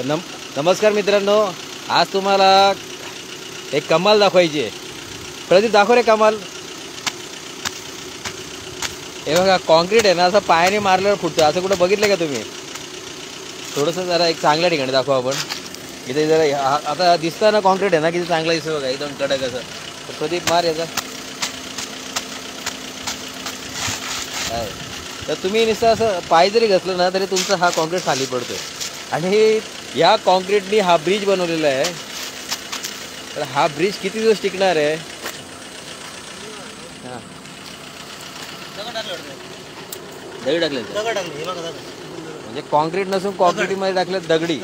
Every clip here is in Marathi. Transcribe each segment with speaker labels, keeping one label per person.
Speaker 1: तर नमस्कार मित्रांनो, आज तुम्हाला एक कमाल दाखवायची आहे. प्रदीप दाखव रे कमाल. हे बघा कॉन्क्रीट आहे ना, असं पायाने मारल्यावर फुटतं. असं कुठं बघितलं का तुम्ही? थोडंसं जरा एक चांगल्या ठिकाणी दाखवा आपण. इथे जरा आता दिसतं ना कॉन्क्रीट आहे ना, किती चांगलं दिसतं बघा, एकदम कडक असं. तर प्रदीप मार याचा. तर तुम्ही नुसतं असं पाय जरी घसलं ना तरी तुमचा हा कॉन्क्रीट खाली पडतोय. आणि या कॉन्क्रीटनी हा ब्रिज बनवलेला आहे. तर हा ब्रिज किती दिवस टिकणार आहे? हां, दगडी टाकले म्हणजे कॉन्क्रीट नसून कॉन्क्रीटमध्ये टाकलं दगडी.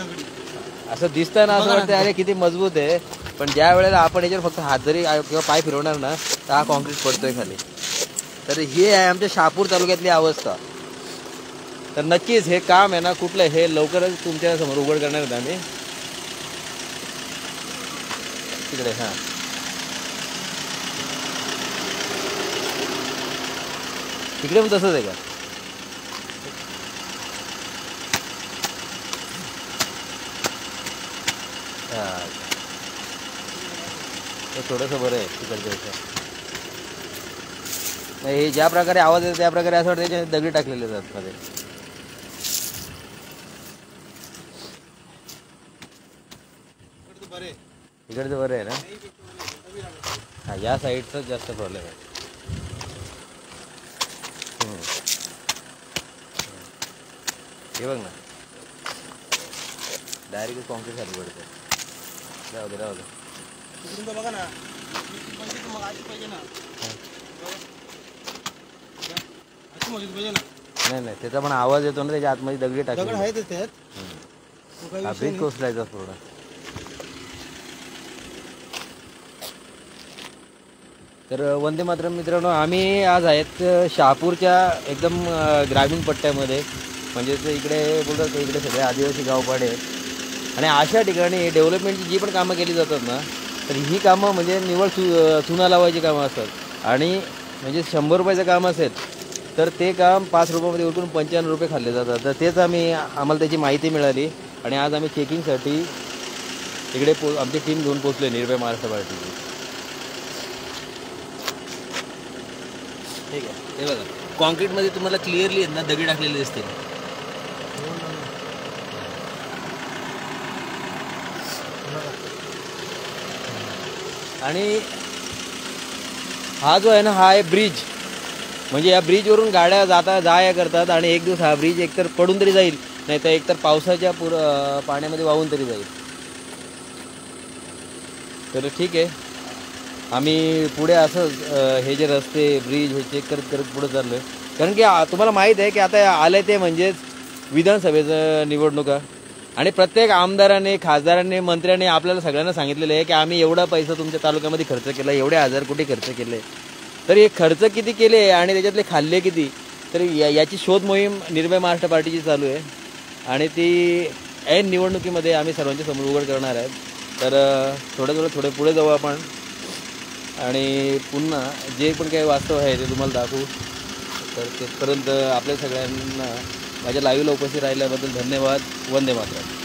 Speaker 1: असं दिसतं ना, असं वाटतं अरे किती मजबूत आहे. पण ज्या वेळेला आपण याच्यावर फक्त हात जरी किंवा पाय फिरवणार ना तर हा कॉन्क्रीट पडतोय खाली. तर हे आहे आमच्या शहापूर तालुक्यातली अवस्था. तर नक्कीच हे काम आहे ना कुठलं, हे लवकरच तुमच्या समोर उघड करणार आहेत आम्ही. तिकडे हां, तिकडे पण तसंच आहे का? हां, ते थोडंसं बरं आहे तिकडच्या इथं. हे ज्या प्रकारे आवाज येतो त्या प्रकारे असं वाटतं त्याच्या दगडी टाकलेले जातात मध्ये. इकडचं बरं आहे ना. हां, या साईडचाच जास्त प्रॉब्लेम आहे. हे बघ ना, डायरेक्ट कॉन्क्रीट खाली पडतं. राहू दे राहू दे.
Speaker 2: बघा ना, पाहिजे ना,
Speaker 1: नाही नाही, त्याचा पण आवाज येतो ना, त्याच्या आतमध्ये दगडी
Speaker 2: दगड
Speaker 1: टाकले.
Speaker 2: आहे त्यात.
Speaker 1: हा ब्रिज कोसलायचा पूर्ण. तर वंदे मातरम मित्रांनो, आम्ही आज आहेत शहापूरच्या एकदम ग्रामीण पट्ट्यामध्ये. म्हणजे इकडे बोलतात इकडे सगळे आदिवासी गावपाडे आहेत. आणि अशा ठिकाणी डेव्हलपमेंटची जी पण कामं केली जातात ना, तर ही कामं म्हणजे निवड चुना लावायची कामं असतात. आणि म्हणजे 100 रुपयाचं काम असेल तर ते काम 5 रुपयामध्ये उरकून 95 रुपये खाल्ले जातात. तर तेच आम्हाला त्याची माहिती मिळाली. आणि आज आम्ही चेकिंगसाठी इकडे आमची टीम घेऊन पोचलो निर्भय महाराष्ट्र पार्टीची. ठीक आहे, हे बघा कॉन्क्रीटमध्ये तुम्हाला क्लिअरली आहेत ना दगडी टाकलेले दिसतील. आणि हा जो आहे ना, हा आहे ब्रिज. म्हणजे या ब्रिजवरून गाड्या जा करतात. आणि एक दिवस हा ब्रिज एकतर पडून तरी जाईल, नाही तर एकतर पावसाच्या पाण्यामध्ये वाहून तरी जाईल. तर ठीक आहे, आम्ही पुढे असं हे जे रस्ते ब्रिज हे चेक करत करत पुढे चाललो आहे. कारण की तुम्हाला माहीत आहे की आता आलं ते म्हणजेच विधानसभेचं निवडणुका. आणि प्रत्येक आमदाराने, खासदारांनी, मंत्र्यांनी आपल्याला सगळ्यांना सांगितलेलं आहे की आम्ही एवढा पैसा तुमच्या तालुक्यामध्ये खर्च केला, एवढे 1000 कोटी खर्च केले. तर हे खर्च किती केले आणि त्याच्यातले खाल्ले किती, तर याची शोध मोहीम निर्भय महाराष्ट्र पार्टीची चालू आहे. आणि ती ऐन निवडणुकीमध्ये आम्ही सर्वांच्या समोर उघड करणार आहेत. तर थोडे पुढे जाऊ आपण आणि पुन्हा जे पण काही वास्तव आहे ते तुम्हाला दाखवू. तर तिथपर्यंत आपल्या सगळ्यांना माझ्या लाईव्हला उपस्थित राहिल्याबद्दल धन्यवाद. वंदे मातरम.